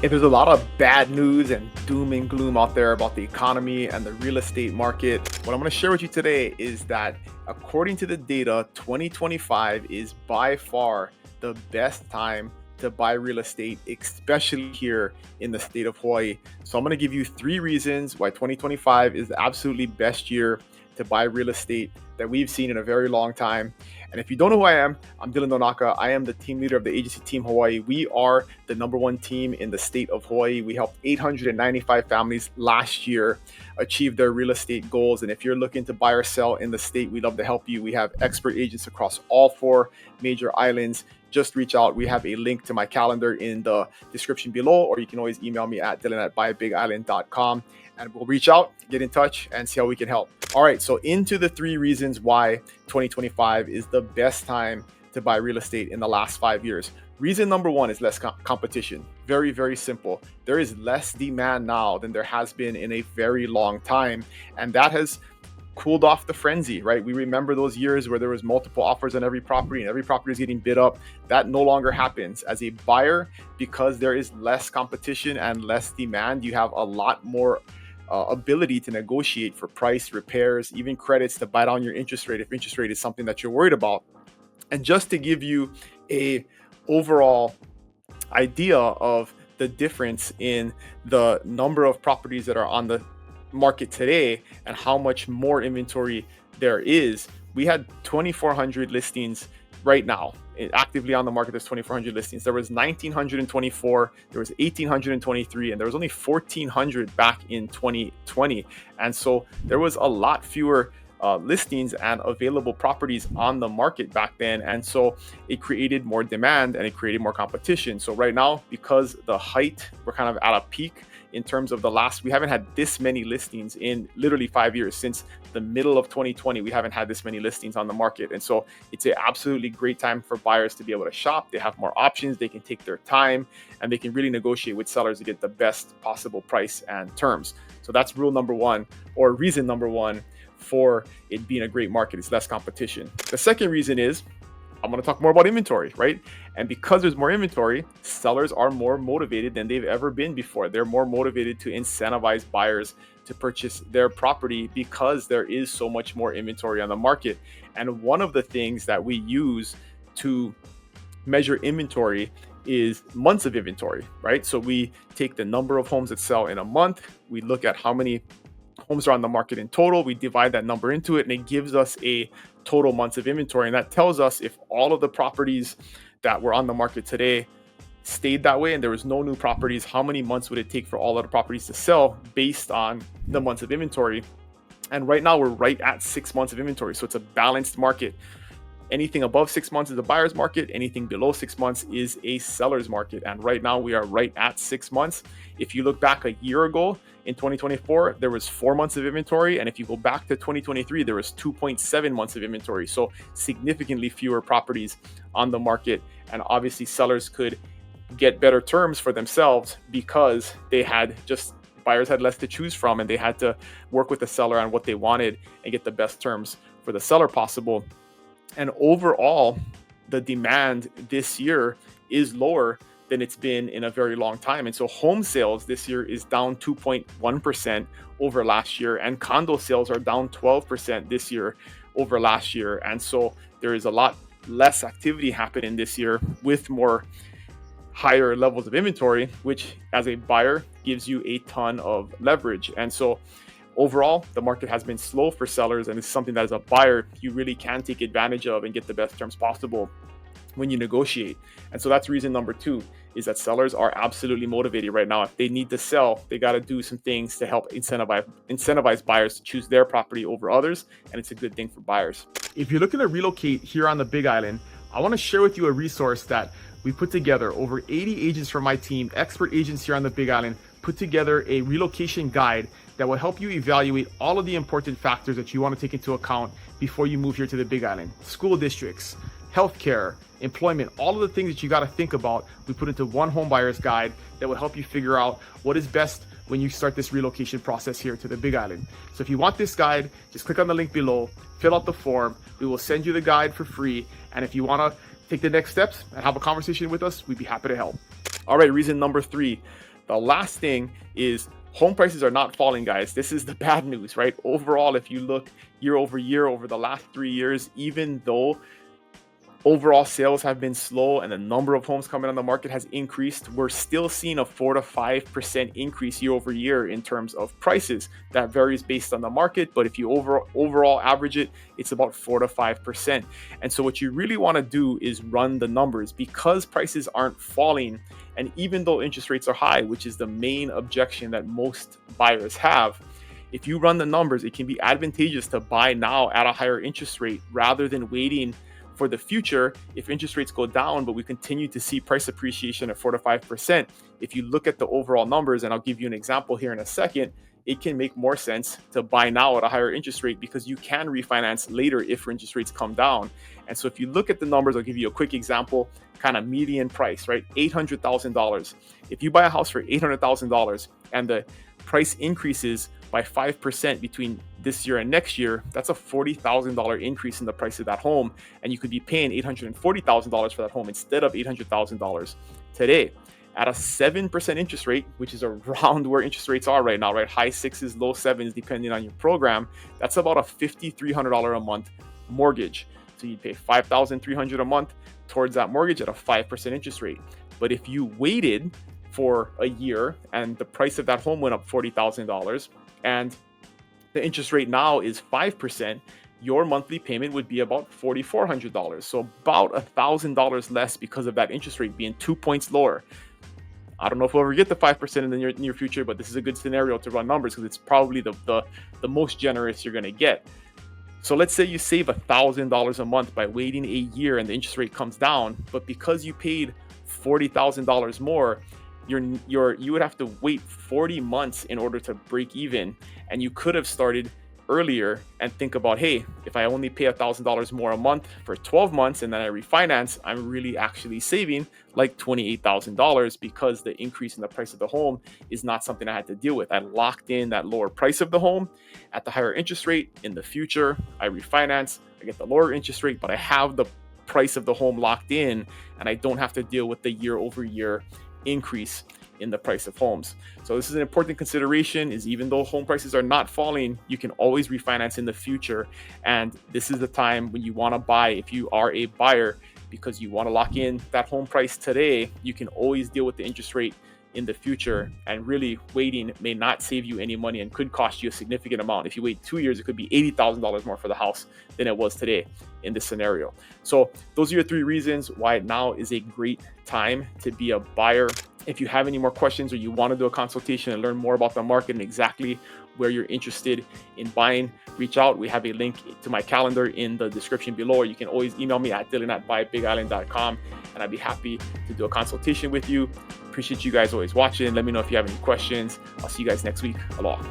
There's a lot of bad news and doom and gloom out there about the economy and the real estate market. What I'm going to share with you today is that according to the data, 2025 is by far the best time to buy real estate, especially here in the state of Hawaii. So I'm going to give you 3 reasons why 2025 is the absolutely best year to buy real estate that we've seen in a very long time. And if you don't know who I am, I'm Dylan Nonaka. I am the team leader of the agency team Hawaii. We are the #1 team in the state of Hawaii. We helped 895 families last year achieve their real estate goals. And if you're looking to buy or sell in the state, we'd love to help you. We have expert agents across all 4 major islands. Just reach out. We have a link to my calendar in the description below, or you can always email me at dylan@buyabigisland.com. And we'll reach out, get in touch, and see how we can help. All right, so into the 3 reasons why 2025 is the best time to buy real estate in the last 5 years. Reason number 1 is less competition. Very, very simple. There is less demand now than there has been in a very long time, and that has cooled off the frenzy, right? We remember those years where there was multiple offers on every property and every property is getting bid up. That no longer happens. As a buyer, because there is less competition and less demand, you have a lot more ability to negotiate for price, repairs, even credits to buy down your interest rate if interest rate is something that you're worried about. And just to give you a overall idea of the difference in the number of properties that are on the market today and how much more inventory there is, we had 2,400 listings right now. Actively on the market, there's 2,400 listings. There was 1,924, there was 1,823, and there was only 1,400 back in 2020. And so there was a lot fewer listings and available properties on the market back then. And so it created more demand and it created more competition. So right now, because the height, we're kind of at a peak in terms of we haven't had this many listings in literally 5 years. Since the middle of 2020, we haven't had this many listings on the market. And so it's an absolutely great time for buyers to be able to shop. They have more options, they can take their time, and they can really negotiate with sellers to get the best possible price and terms. So that's rule number 1, or reason number 1 for it being a great market, is less competition. The second reason is, I'm going to talk more about inventory, right? And because there's more inventory, sellers are more motivated than they've ever been before. They're more motivated to incentivize buyers to purchase their property because there is so much more inventory on the market. And one of the things that we use to measure inventory is months of inventory, right? So we take the number of homes that sell in a month, we look at how many homes are on the market in total, we divide that number into it, and it gives us a total months of inventory. And that tells us if all of the properties that were on the market today stayed that way and there was no new properties, how many months would it take for all of the properties to sell based on the months of inventory. And right now we're right at 6 months of inventory. So it's a balanced market. Anything above 6 months is a buyer's market. Anything below 6 months is a seller's market. And right now we are right at 6 months. If you look back a year ago in 2024, there was 4 months of inventory. And if you go back to 2023, there was 2.7 months of inventory. So significantly fewer properties on the market. And obviously sellers could get better terms for themselves because buyers had less to choose from, and they had to work with the seller on what they wanted and get the best terms for the seller possible. And overall, the demand this year is lower than it's been in a very long time. And so home sales this year is down 2.1% over last year, and condo sales are down 12% this year over last year. And so there is a lot less activity happening this year with more higher levels of inventory, which as a buyer gives you a ton of leverage. And so overall, the market has been slow for sellers, and it's something that as a buyer, you really can take advantage of and get the best terms possible when you negotiate. And so that's reason number 2, is that sellers are absolutely motivated right now. If they need to sell, they got to do some things to help incentivize buyers to choose their property over others, and it's a good thing for buyers. If you're looking to relocate here on the Big Island, I want to share with you a resource that we put together. Over 80 agents from my team, expert agents here on the Big Island, put together a relocation guide that will help you evaluate all of the important factors that you want to take into account before you move here to the Big Island. School districts, healthcare, employment, all of the things that you got to think about, we put into one home buyer's guide that will help you figure out what is best when you start this relocation process here to the Big Island. So if you want this guide, just click on the link below, fill out the form. We will send you the guide for free. And if you want to take the next steps and have a conversation with us, we'd be happy to help. All right, reason number 3. The last thing is home prices are not falling, guys. This is the bad news, right? Overall, if you look year over year over the last 3 years, even though overall sales have been slow and the number of homes coming on the market has increased, we're still seeing a 4 to 5% increase year over year in terms of prices. That varies based on the market, but if you overall average it, it's about 4 to 5%. And so what you really want to do is run the numbers, because prices aren't falling. And even though interest rates are high, which is the main objection that most buyers have, if you run the numbers, it can be advantageous to buy now at a higher interest rate rather than waiting for the future if interest rates go down, but we continue to see price appreciation at 4 to 5%. If you look at the overall numbers, and I'll give you an example here in a second, it can make more sense to buy now at a higher interest rate because you can refinance later if interest rates come down. And so if you look at the numbers, I'll give you a quick example, kind of median price, right? $800,000. If you buy a house for $800,000 and the price increases by 5% between this year and next year, that's a $40,000 increase in the price of that home. And you could be paying $840,000 for that home instead of $800,000 today. At a 7% interest rate, which is around where interest rates are right now, right? High sixes, low sevens, depending on your program. That's about a $5,300 a month mortgage. So you'd pay $5,300 a month towards that mortgage at a 5% interest rate. But if you waited for a year and the price of that home went up $40,000 and the interest rate now is 5%, your monthly payment would be about $4,400. So about $1,000 less because of that interest rate being 2 points lower. I don't know if we'll ever get the 5% in the near future, but this is a good scenario to run numbers because it's probably the most generous you're going to get. So let's say you save $1,000 a month by waiting a year and the interest rate comes down, but because you paid $40,000 more, you would have to wait 40 months in order to break even. And you could have started earlier and think about, hey, if I only pay $1,000 more a month for 12 months and then I refinance, I'm really actually saving like $28,000 because the increase in the price of the home is not something I had to deal with. I locked in that lower price of the home at the higher interest rate. In the future, I refinance, I get the lower interest rate, but I have the price of the home locked in and I don't have to deal with the year over year increase in the price of homes. So this is an important consideration, is even though home prices are not falling, you can always refinance in the future. And this is the time when you want to buy if you are a buyer, because you want to lock in that home price today. You can always deal with the interest rate in the future, and really waiting may not save you any money and could cost you a significant amount. If you wait 2 years, it could be $80,000 more for the house than it was today in this scenario. So those are your 3 reasons why now is a great time to be a buyer. If you have any more questions or you want to do a consultation and learn more about the market and exactly where you're interested in buying, reach out. We have a link to my calendar in the description below, or you can always email me at dylan@buybigisland.com, and I'd be happy to do a consultation with you. Appreciate you guys always watching. Let me know if you have any questions. I'll see you guys next week. Aloha.